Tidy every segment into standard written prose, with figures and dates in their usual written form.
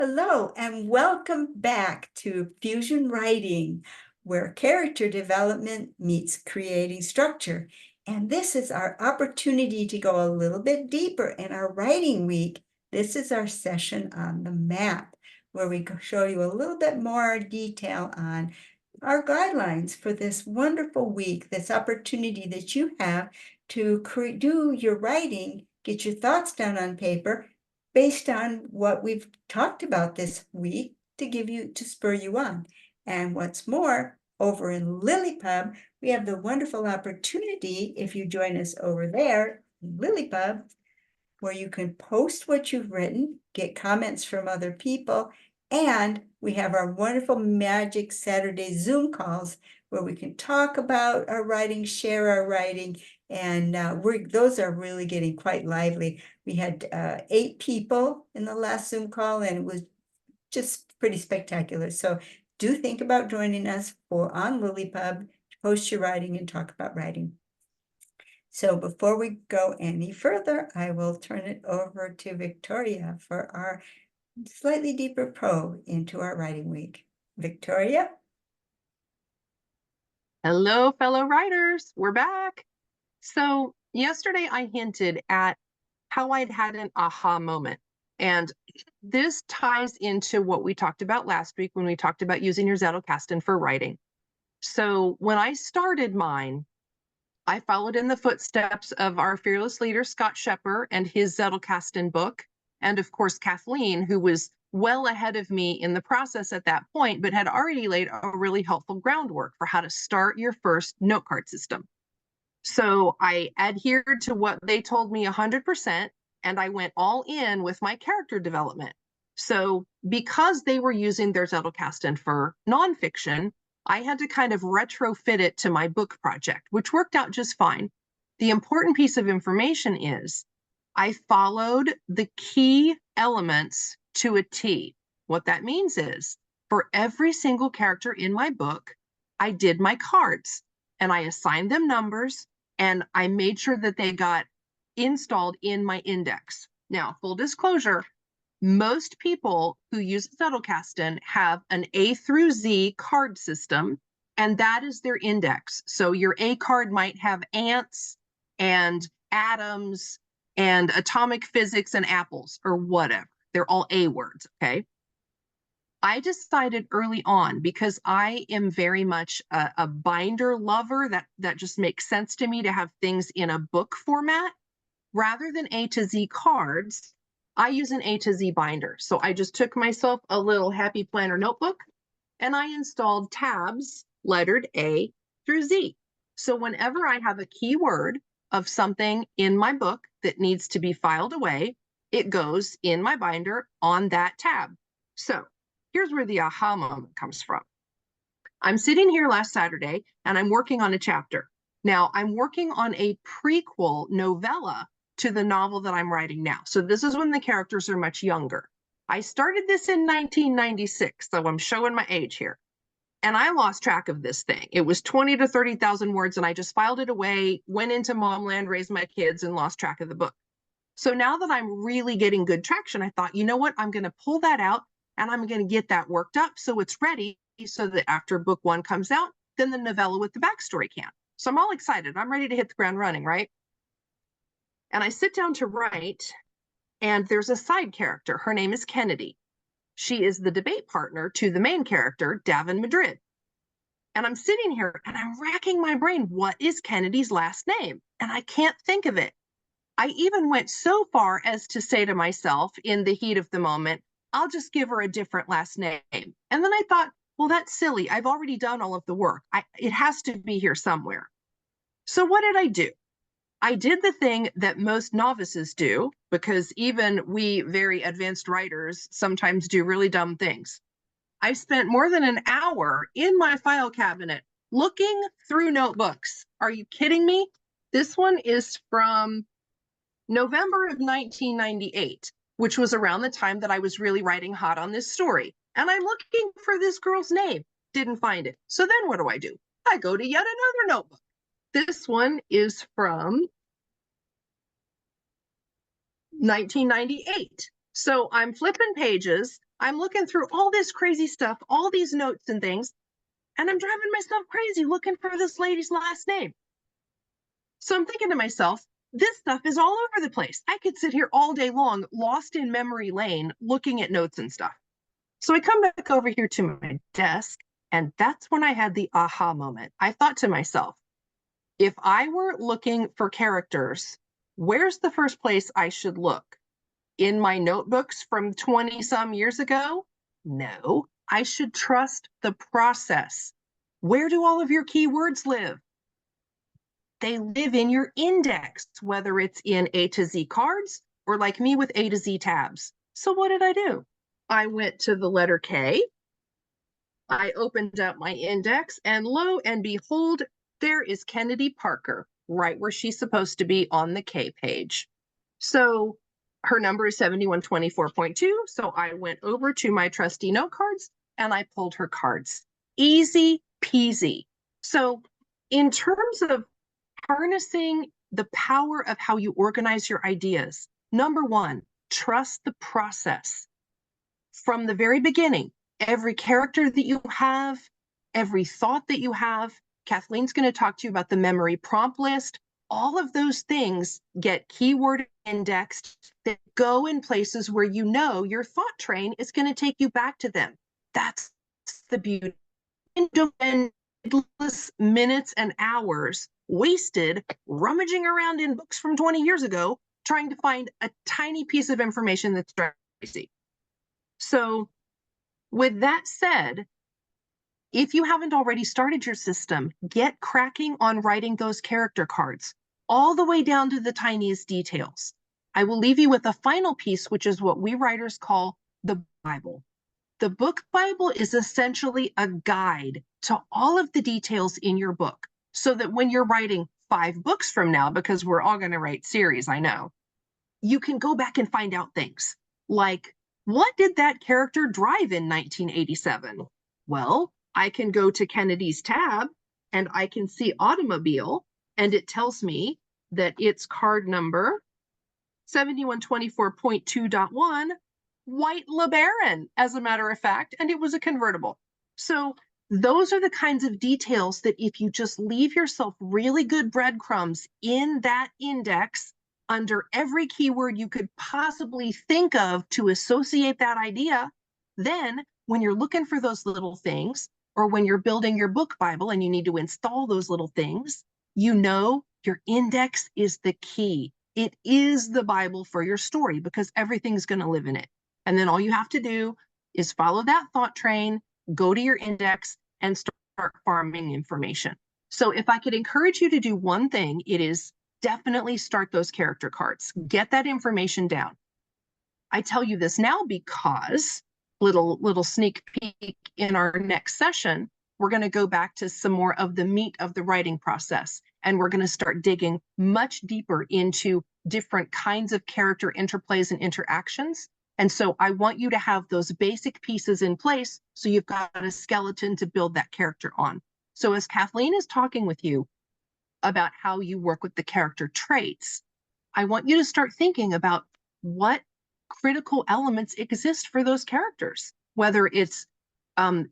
Hello, and welcome back to Fusion Writing, where character development meets creating structure. And this is our opportunity to go a little bit deeper in our writing week. This is our session on the map, where we show you a little bit more detail on our guidelines for this wonderful week, this opportunity that you have to do your writing, get your thoughts down on paper, based on what we've talked about this week to spur you on. And what's more, over in LiLLiPub, we have the wonderful opportunity, if you join us over there, LiLLiPub, where you can post what you've written, get comments from other people, and we have our wonderful Magic Saturday Zoom calls where we can talk about our writing, share our writing, and those are really getting quite lively. We had 8 people in the last Zoom call, and it was just pretty spectacular. So do think about joining us on LiLLiPub to post your writing and talk about writing. So before we go any further, I will turn it over to Victoria for our slightly deeper probe into our writing week. Victoria? Hello, fellow writers. We're back. So yesterday I hinted at how I'd had an aha moment. And this ties into what we talked about last week when we talked about using your Zettelkasten for writing. So when I started mine, I followed in the footsteps of our fearless leader, Scott Shepper, and his Zettelkasten book. And of course, Kathleen, who was well ahead of me in the process at that point, but had already laid a really helpful groundwork for how to start your first note card system. So I adhered to what they told me 100%, and I went all in with my character development. So because they were using their Zettelkasten for nonfiction, I had to kind of retrofit it to my book project, which worked out just fine. The important piece of information is I followed the key elements to a T. What that means is for every single character in my book, I did my cards and I assigned them numbers and I made sure that they got installed in my index. Now, full disclosure, most people who use Zettelkasten have an A through Z card system, and that is their index. So your A card might have ants and atoms and atomic physics and apples or whatever. They're all A words, okay? I decided early on, because I am very much a binder lover, that just makes sense to me to have things in a book format. Rather than A to Z cards, I use an A to Z binder. So I just took myself a little Happy Planner notebook and I installed tabs lettered A through Z. So whenever I have a keyword of something in my book that needs to be filed away, it goes in my binder on that tab. So here's where the aha moment comes from. I'm sitting here last Saturday and I'm working on a chapter. Now I'm working on a prequel novella to the novel that I'm writing now. So this is when the characters are much younger. I started this in 1996, so I'm showing my age here. And I lost track of this thing. It was 20 to 30,000 words and I just filed it away, went into momland, raised my kids, and lost track of the book. So now that I'm really getting good traction, I thought, you know what? I'm going to pull that out and I'm going to get that worked up so it's ready, so that after book 1 comes out, then the novella with the backstory can. So I'm all excited. I'm ready to hit the ground running, right? And I sit down to write, and there's a side character. Her name is Kennedy. She is the debate partner to the main character, Davin Madrid. And I'm sitting here and I'm racking my brain. What is Kennedy's last name? And I can't think of it. I even went so far as to say to myself in the heat of the moment, I'll just give her a different last name. And then I thought, well, that's silly. I've already done all of the work. It has to be here somewhere. So what did I do? I did the thing that most novices do, because even we very advanced writers sometimes do really dumb things. I spent more than an hour in my file cabinet looking through notebooks. Are you kidding me? This one is from November of 1998, which was around the time that I was really writing hot on this story. And I'm looking for this girl's name. Didn't find it. So then what do? I go to yet another notebook. This one is from 1998. So I'm flipping pages. I'm looking through all this crazy stuff, all these notes and things, and I'm driving myself crazy looking for this lady's last name. So I'm thinking to myself, this stuff is all over the place. I could sit here all day long, lost in memory lane, looking at notes and stuff. So I come back over here to my desk, and that's when I had the aha moment. I thought to myself, if I were looking for characters, where's the first place I should look? In my notebooks from 20 some years ago? No, I should trust the process. Where do all of your keywords live? They live in your index, whether it's in A to Z cards or like me with A to Z tabs. So what did I do? I went to the letter K. I opened up my index, and lo and behold, there is Kennedy Parker, right where she's supposed to be on the K page. So her number is 7124.2. So I went over to my trusty note cards and I pulled her cards. Easy peasy. So in terms of harnessing the power of how you organize your ideas, number one, trust the process. From the very beginning, every character that you have, every thought that you have, Kathleen's going to talk to you about the memory prompt list. All of those things get keyword indexed that go in places where you know your thought train is going to take you back to them. That's the beauty. And endless minutes and hours wasted rummaging around in books from 20 years ago, trying to find a tiny piece of information that's crazy. So with that said, if you haven't already started your system, get cracking on writing those character cards all the way down to the tiniest details. I will leave you with a final piece, which is what we writers call the Bible. The book Bible is essentially a guide to all of the details in your book, so that when you're writing 5 books from now, because we're all going to write series, I know, you can go back and find out things like, what did that character drive in 1987? Well, I can go to Kennedy's tab and I can see automobile, and it tells me that it's card number 7124.2.1, white LeBaron, as a matter of fact, and it was a convertible. So those are the kinds of details that if you just leave yourself really good breadcrumbs in that index under every keyword you could possibly think of to associate that idea, then when you're looking for those little things, or when you're building your book Bible and you need to install those little things, you know your index is the key. It is the Bible for your story because everything's going to live in it. And then all you have to do is follow that thought train, go to your index, and start farming information. So if I could encourage you to do one thing, it is definitely start those character cards. Get that information down. I tell you this now because little sneak peek in our next session, we're going to go back to some more of the meat of the writing process. And we're going to start digging much deeper into different kinds of character interplays and interactions. And so I want you to have those basic pieces in place so you've got a skeleton to build that character on. So as Kathleen is talking with you about how you work with the character traits, I want you to start thinking about what critical elements exist for those characters, whether it's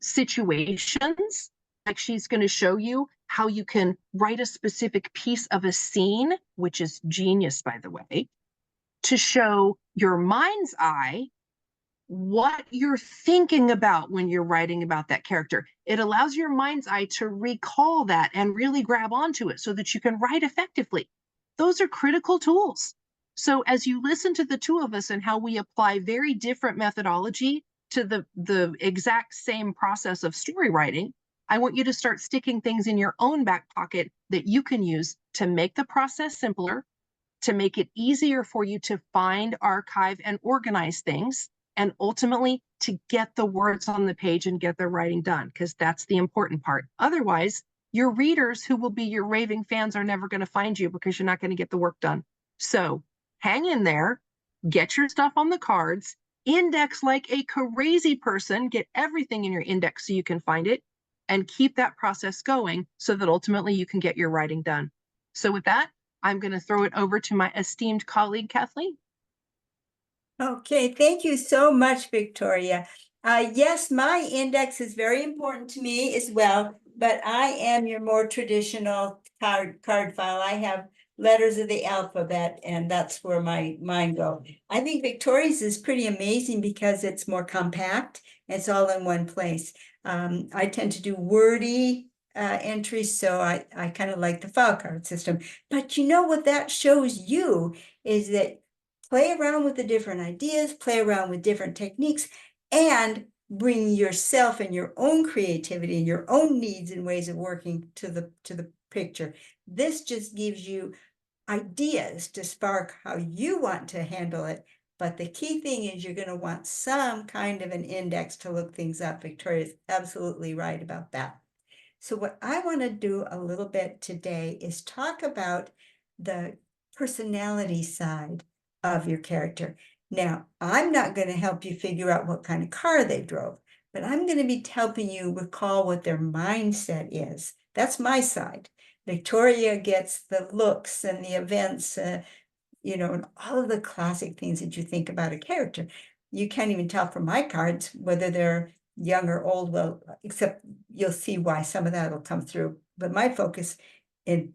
situations, like she's going to show you how you can write a specific piece of a scene, which is genius, by the way, to show your mind's eye what you're thinking about when you're writing about that character. It allows your mind's eye to recall that and really grab onto it so that you can write effectively. Those are critical tools. So as you listen to the two of us and how we apply very different methodology to the exact same process of story writing, I want you to start sticking things in your own back pocket that you can use to make the process simpler, to make it easier for you to find, archive, and organize things, and ultimately to get the words on the page and get the writing done, because that's the important part. Otherwise, your readers, who will be your raving fans, are never going to find you because you're not going to get the work done. So hang in there, get your stuff on the cards, index like a crazy person, get everything in your index so you can find it, and keep that process going so that ultimately you can get your writing done. So with that, I'm going to throw it over to my esteemed colleague, Kathleen. Okay, thank you so much, Victoria. Yes, my index is very important to me as well, but I am your more traditional card file. I have letters of the alphabet, and that's where mine go. I think Victoria's is pretty amazing because it's more compact. It's all in one place. I tend to do wordy entries, so I kind of like the file card system. But you know what that shows you is that play around with the different ideas, play around with different techniques, and bring yourself and your own creativity and your own needs and ways of working to the picture. This just gives you ideas to spark how you want to handle it. But the key thing is you're going to want some kind of an index to look things up. Victoria's absolutely right about that. So what I want to do a little bit today is talk about the personality side of your character. Now, I'm not going to help you figure out what kind of car they drove, but I'm going to be helping you recall what their mindset is. That's my side. Victoria gets the looks and the events, and all of the classic things that you think about a character. You can't even tell from my cards whether they're young or old, well, except you'll see why some of that will come through. But my focus in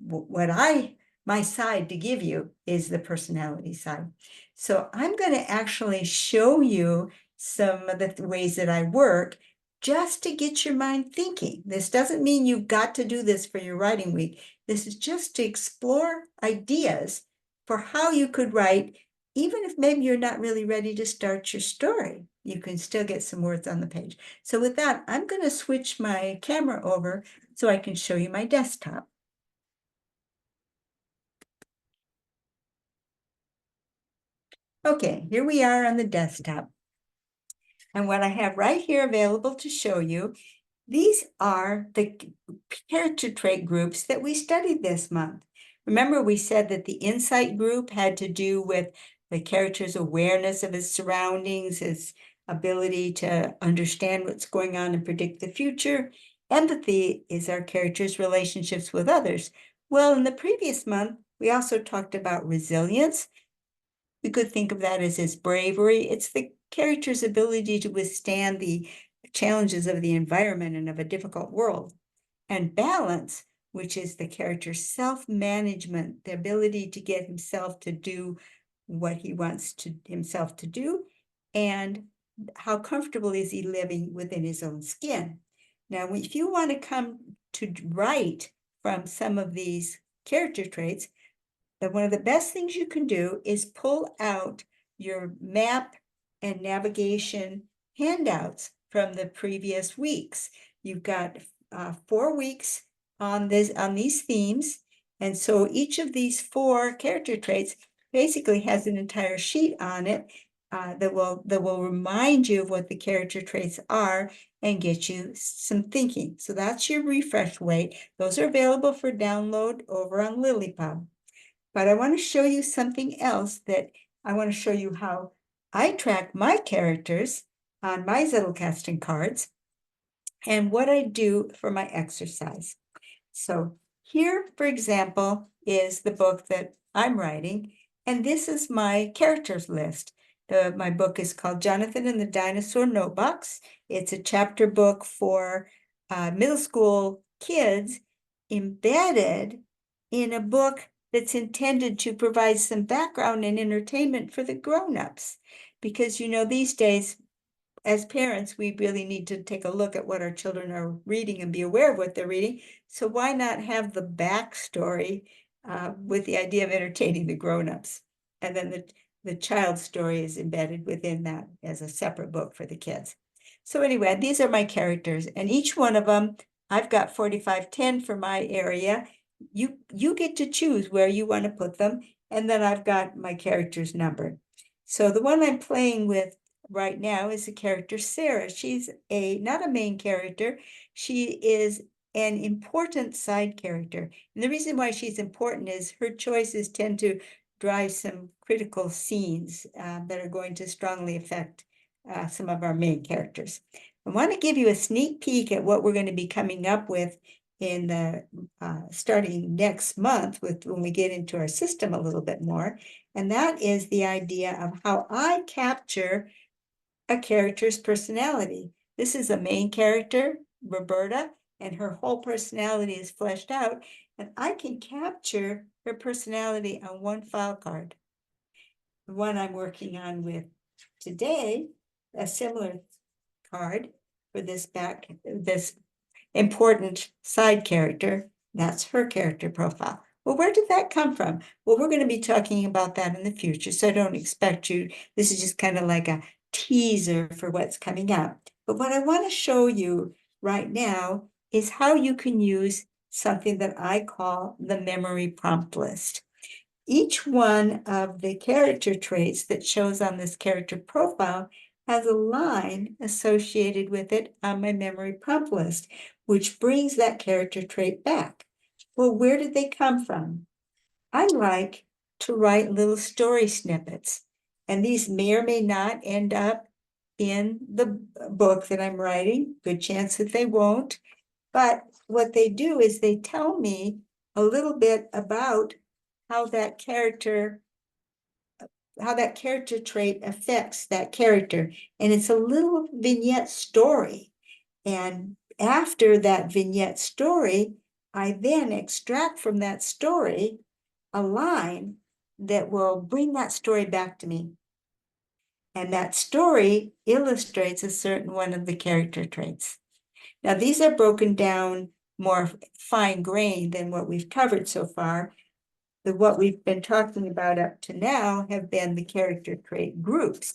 my side to give you is the personality side. So I'm going to actually show you some of the ways that I work just to get your mind thinking. This doesn't mean you've got to do this for your writing week. This is just to explore ideas for how you could write, even if maybe you're not really ready to start your story. You can still get some words on the page. So with that, I'm going to switch my camera over so I can show you my desktop. Okay, here we are on the desktop. And what I have right here available to show you, these are the character trait groups that we studied this month. Remember, we said that the insight group had to do with the character's awareness of his surroundings, his ability to understand what's going on and predict the future. Empathy is our character's relationships with others. Well, in the previous month, we also talked about resilience. We could think of that as his bravery. It's the character's ability to withstand the challenges of the environment and of a difficult world. And balance, which is the character's self-management, the ability to get himself to do what he wants himself to do, and how comfortable is he living within his own skin. Now, if you want to come to write from some of these character traits, that one of the best things you can do is pull out your map and navigation handouts from the previous weeks. You've got 4 weeks on these themes, and so each of these 4 character traits basically has an entire sheet on it that will remind you of what the character traits are and get you some thinking. So that's your refresh weight. Those are available for download over on LiLLiPub. But I want to show you something else that I want to show you how I track my characters on my Zettelkasten cards and what I do for my exercise. So here, for example, is the book that I'm writing, and this is my characters list. My book is called Jonathan and the Dinosaur Notebox. It's a chapter book for middle school kids embedded in a book that's intended to provide some background and entertainment for the grown-ups. Because, these days, as parents, we really need to take a look at what our children are reading and be aware of what they're reading. So why not have the backstory with the idea of entertaining the grown-ups? And then the child's story is embedded within that as a separate book for the kids. So anyway, these are my characters, and each one of them, I've got 4510 for my area. You get to choose where you want to put them, and then I've got my characters numbered. So the one I'm playing with right now is the character Sarah. She's not a main character. She is an important side character. And the reason why she's important is her choices tend to drive some critical scenes that are going to strongly affect some of our main characters. I want to give you a sneak peek at what we're going to be coming up with in the starting next month when we get into our system a little bit more. And that is the idea of how I capture a character's personality. This is a main character, Roberta, and her whole personality is fleshed out, and I can capture her personality on one file card. The one I'm working on with today, a similar card for this important side character. That's her character profile. Well, where did that come from? Well, we're going to be talking about that in the future, so I don't expect you. This is just kind of like a teaser for what's coming up. But what I want to show you right now is how you can use something that I call the memory prompt list. Each one of the character traits that shows on this character profile has a line associated with it on my memory prompt list, which brings that character trait back. Well, where did they come from? I like to write little story snippets, and these may or may not end up in the book that I'm writing. Good chance that they won't. But what they do is they tell me a little bit about how that character trait affects that character. And it's a little vignette story. And after that vignette story, I then extract from that story a line that will bring that story back to me. And that story illustrates a certain one of the character traits. Now, these are broken down more fine-grained than what we've covered so far. What we've been talking about up to now have been the character trait groups,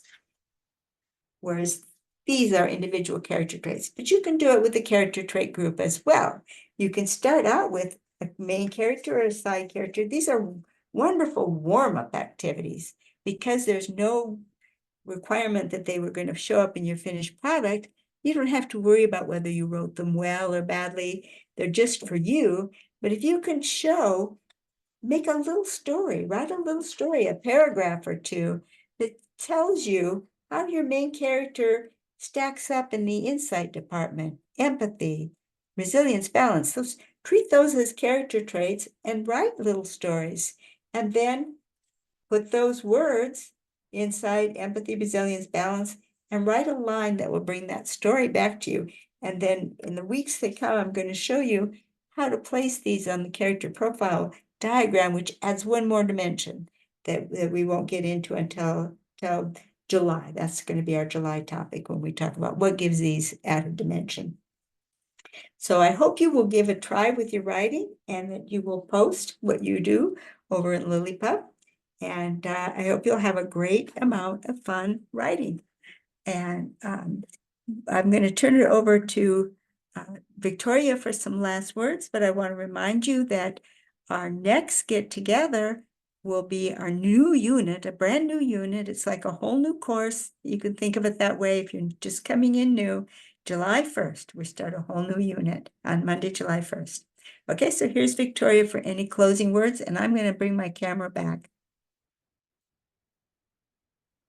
whereas these are individual character traits. But you can do it with the character trait group as well. You can start out with a main character or a side character. These are wonderful warm-up activities because there's no requirement that they were going to show up in your finished product. You don't have to worry about whether you wrote them well or badly. They're just for you. But if you can show, make a little story, write a little story, a paragraph or two that tells you how your main character stacks up in the insight department, empathy, resilience, balance. Treat those as character traits and write little stories. And then put those words, insight, empathy, resilience, balance, and write a line that will bring that story back to you. And then in the weeks that come, I'm going to show you how to place these on the character profile diagram, which adds one more dimension that we won't get into until July. That's going to be our July topic when we talk about what gives these added dimension. So I hope you will give a try with your writing and that you will post what you do over in LiLLiPub. And I hope you'll have a great amount of fun writing. And I'm going to turn it over to Victoria for some last words, but I want to remind you that our next get together will be our new unit, a brand new unit. It's like a whole new course. You can think of it that way if you're just coming in new. July 1st, we start a whole new unit on Monday, July 1st. Okay, so here's Victoria for any closing words, and I'm going to bring my camera back.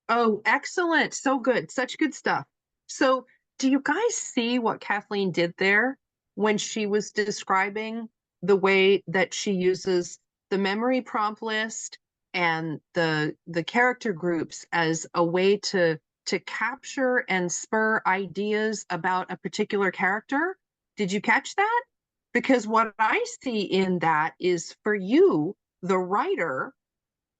Oh, excellent. So good. Such good stuff. So, do you guys see what Kathleen did there when she was describing the way that she uses the memory prompt list and the character groups as a way to capture and spur ideas about a particular character? Did you catch that? Because what I see in that is for you, the writer,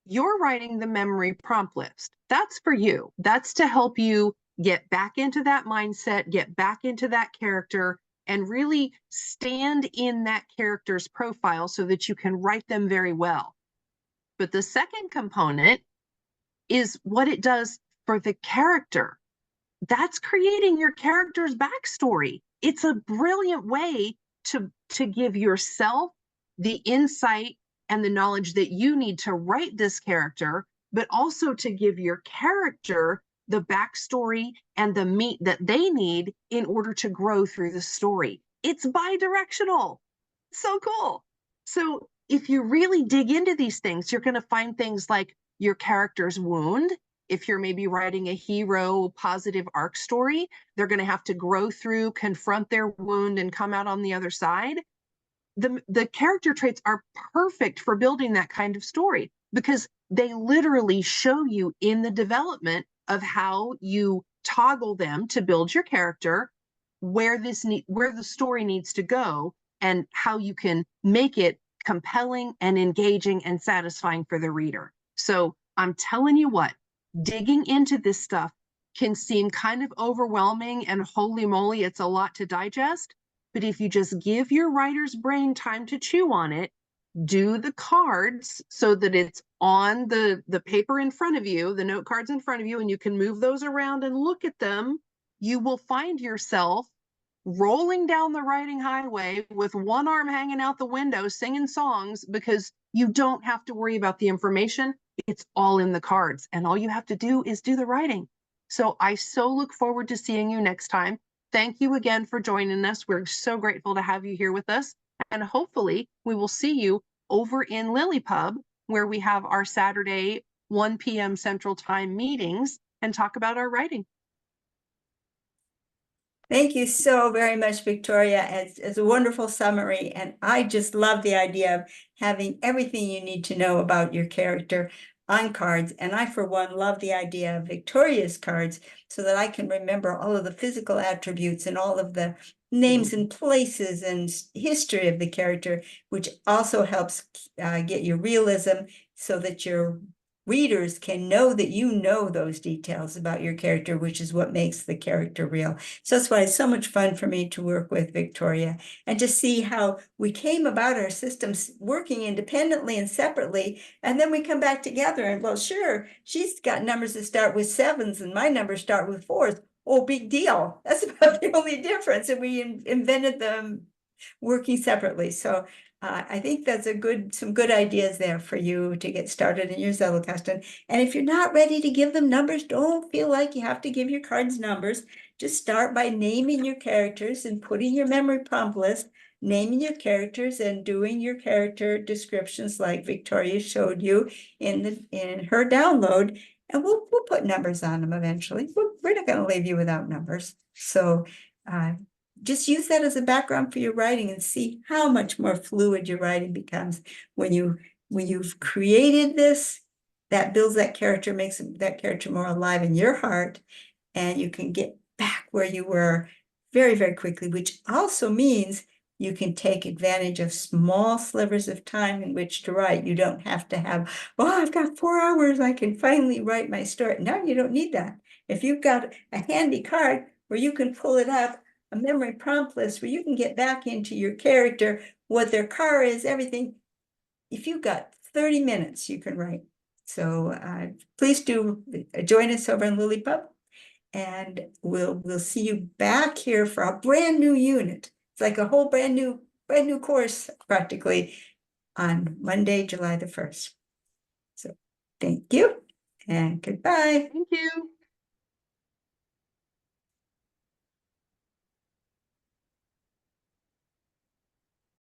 you're writing the memory prompt list. That's for you. That's to help you get back into that mindset, get back into that character, and really stand in that character's profile so that you can write them very well. But the second component is what it does for the character. That's creating your character's backstory. It's a brilliant way to give yourself the insight and the knowledge that you need to write this character, but also to give your character the backstory and the meat that they need in order to grow through the story. It's bi-directional. So cool. So if you really dig into these things, you're going to find things like your character's wound. If you're maybe writing a hero positive arc story, they're going to have to grow through, confront their wound, and come out on the other side. The character traits are perfect for building that kind of story because they literally show you in the development of how you toggle them to build your character, where the story needs to go, and how you can make it compelling and engaging and satisfying for the reader. So I'm telling you what, digging into this stuff can seem kind of overwhelming, and holy moly, it's a lot to digest. But if you just give your writer's brain time to chew on it, do the cards so that it's on the paper in front of you, the note cards in front of you, and you can move those around and look at them, you will find yourself rolling down the writing highway with one arm hanging out the window singing songs, because you don't have to worry about the information. It's all in the cards, and all you have to do is do the writing. So I so look forward to seeing you next time. Thank you again for joining us. We're so grateful to have you here with us. And hopefully we will see you over in LiLLiPub, where we have our Saturday 1 p.m. Central Time meetings and talk about our writing. Thank you so very much, Victoria. It's a wonderful summary, and I just love the idea of having everything you need to know about your character on cards. And I, for one, love the idea of Victoria's cards so that I can remember all of the physical attributes and all of the names and places and history of the character, which also helps get your realism so that your readers can know that you know those details about your character, which is what makes the character real. So that's why it's so much fun for me to work with Victoria and to see how we came about our systems working independently and separately. And then we come back together and, well, sure, she's got numbers that start with 7s and my numbers start with 4s. Oh, big deal. That's about the only difference. And we invented them working separately. So I think that's some good ideas there for you to get started in your Zettelkasten. And if you're not ready to give them numbers, don't feel like you have to give your cards numbers. Just start by naming your characters and putting your memory prompt list, naming your characters and doing your character descriptions like Victoria showed you in her download. And we'll put numbers on them eventually. We're not going to leave you without numbers. So just use that as a background for your writing and see how much more fluid your writing becomes when you've created this. That builds that character, makes that character more alive in your heart, and you can get back where you were very, very quickly, which also means you can take advantage of small slivers of time in which to write. You don't have to have, oh, I've got 4 hours, I can finally write my story. No, you don't need that. If you've got a handy card where you can pull it up, a memory prompt list where you can get back into your character, what their car is, everything. If you've got 30 minutes, you can write. So please do join us over in LiLLiPub, and we'll see you back here for a brand new unit. It's like a whole brand new course practically on Monday, July the 1st. So thank you and goodbye. Thank you.